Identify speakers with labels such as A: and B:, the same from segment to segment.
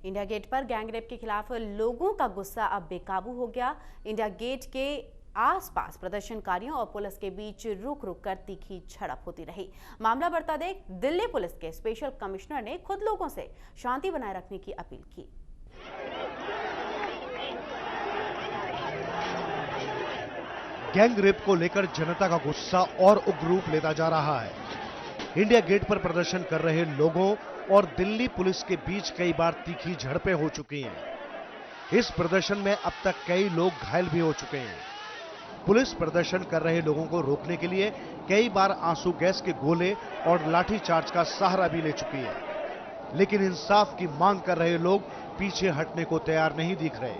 A: India Gate पर gangrape के खिलाफ लोगों का गुस्सा अब बेकाबू हो गया। इंडिया गेट के आसपास प्रदर्शनकारियों और पुलिस के बीच रुक रुक कर तीखी झड़प होती रही। मामला बढ़ता देख दिल्ली पुलिस के स्पेशल कमिश्नर ने खुद लोगों से शांति बनाए रखने की अपील की।
B: गैंगरेप को लेकर जनता का गुस्सा और उग्र रूप लेता जा रहा है। इंडिया गेट पर प्रदर्शन कर रहे लोगों और दिल्ली पुलिस के बीच कई बार तीखी झड़पें हो चुकी हैं। इस प्रदर्शन में अब तक कई लोग घायल भी हो चुके हैं। पुलिस प्रदर्शन कर रहे लोगों को रोकने के लिए कई बार आंसू गैस के गोले और लाठीचार्ज का सहारा भी ले चुकी है, लेकिन इंसाफ की मांग कर रहे लोग पीछे हटने को तैयार नहीं दिख रहे।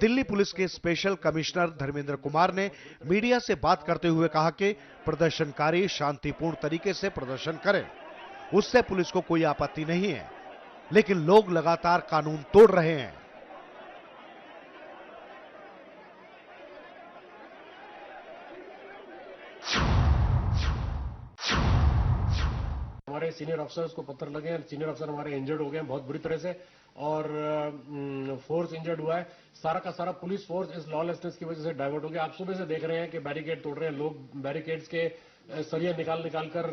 B: दिल्ली पुलिस के स्पेशल कमिश्नर धर्मेंद्र कुमार ने मीडिया से बात करते हुए कहा कि प्रदर्शनकारी शांतिपूर्ण तरीके से प्रदर्शन करें, उससे पुलिस को कोई आपत्ति नहीं है, लेकिन लोग लगातार कानून तोड़ रहे हैं।
C: हमारे सीनियर अफसर्स को पत्थर लगे हैं, सीनियर अफसर हमारे इंजर्ड हो गए हैं बहुत बुरी तरह से, और फोर्स इंजर्ड हुआ है। सारा का सारा पुलिस फोर्स इस लॉलेसनेस की वजह से डाइवर्ट हो गया। आप सुबह से देख रहे हैं कि बैरिकेड तोड़ रहे हैं लोग, बैरिकेड्स के सरिया निकाल कर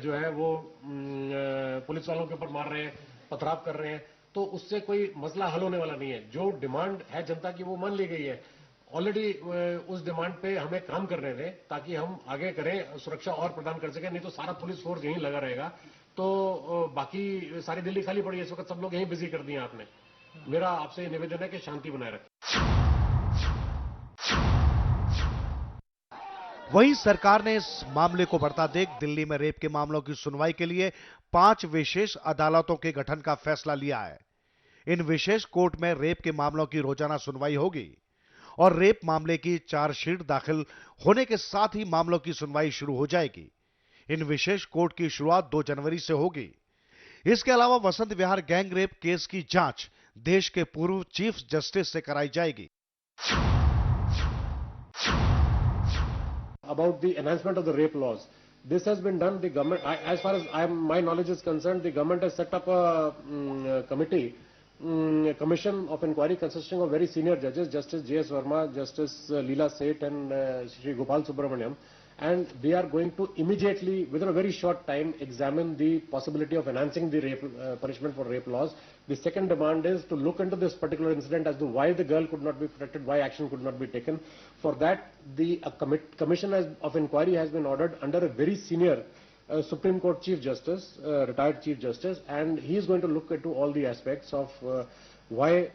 C: जो है वो पुलिस वालों के ऊपर मार रहे हैं, पथराव कर रहे हैं। तो उससे कोई मसला हल होने वाला नहीं है। जो डिमांड है जनता की वो मान ली गई है। ऑलरेडी उस डिमांड पे हमें काम कर रहे थे ताकि हम आगे करें, सुरक्षा और प्रदान कर सकें। नहीं तो सारा पुलिस फोर्स यहीं लगा रहेगा तो बाकी सारी दिल्ली खाली पड़ी है। इस वक्त सब लोग यहीं बिजी कर दिए आपने। मेरा आपसे निवेदन है कि शांति बनाए रखें।
B: वहीं सरकार ने इस मामले को बढ़ता देख दिल्ली में रेप के मामलों की सुनवाई के लिए 5 विशेष अदालतों के गठन का फैसला लिया है। इन विशेष कोर्ट में रेप के मामलों की रोजाना सुनवाई होगी और रेप मामले की चार्जशीट दाखिल होने के साथ ही मामलों की सुनवाई शुरू हो जाएगी। इन विशेष कोर्ट की शुरुआत 2 जनवरी से होगी। इसके अलावा Vasant Vihar gang rape case की जांच देश के पूर्व चीफ जस्टिस से कराई जाएगी।
C: About the enhancement of the rape laws, this has been done. The government, as far as my knowledge is concerned, the government has set up a committee, commission of inquiry consisting of very senior judges, Justice J.S. Verma, Justice Leela Seth, and Shri Gopal Subramaniam, and they are going to immediately, within a very short time, examine the possibility of enhancing the rape punishment for rape laws. The second demand is to look into this particular incident as to why the girl could not be protected, why action could not be taken. For that, the commission of inquiry has been ordered under a very senior Supreme Court Chief Justice, retired Chief Justice, and he is going to look into all the aspects of why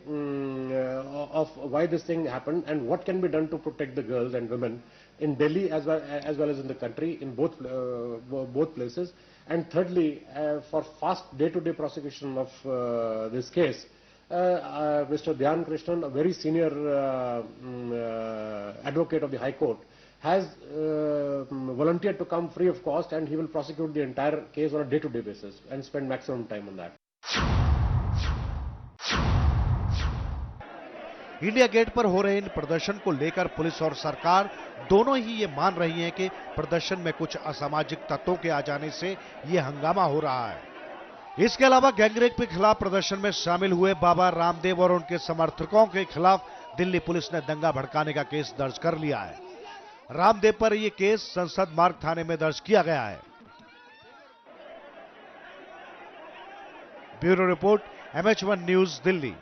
C: this thing happened and what can be done to protect the girls and women in Delhi as well as in the country, in both places. And thirdly, for fast day-to-day prosecution of this case, Mr. Dhyan Krishnan, a very senior advocate of the High Court, has volunteered to come free of cost, and he will prosecute the entire case on a day-to-day basis and spend maximum time on that.
B: India Gate पर हो रहे इन प्रदर्शन को लेकर police और सरकार दोनों ही ये मान रही हैं कि प्रदर्शन में कुछ असामाजिक तत्वों के आ जाने से ये हंगामा हो रहा है। इसके अलावा गैंगरेप के खिलाफ प्रदर्शन में शामिल हुए बाबा रामदेव और उनके समर्थकों के खिलाफ दिल्ली पुलिस ने दंगा भड़काने का केस दर्ज कर लिया है। रामदेव पर यह केस संसद मार्ग थाने में दर्ज किया गया है। Bureau report, MH1 news, Delhi.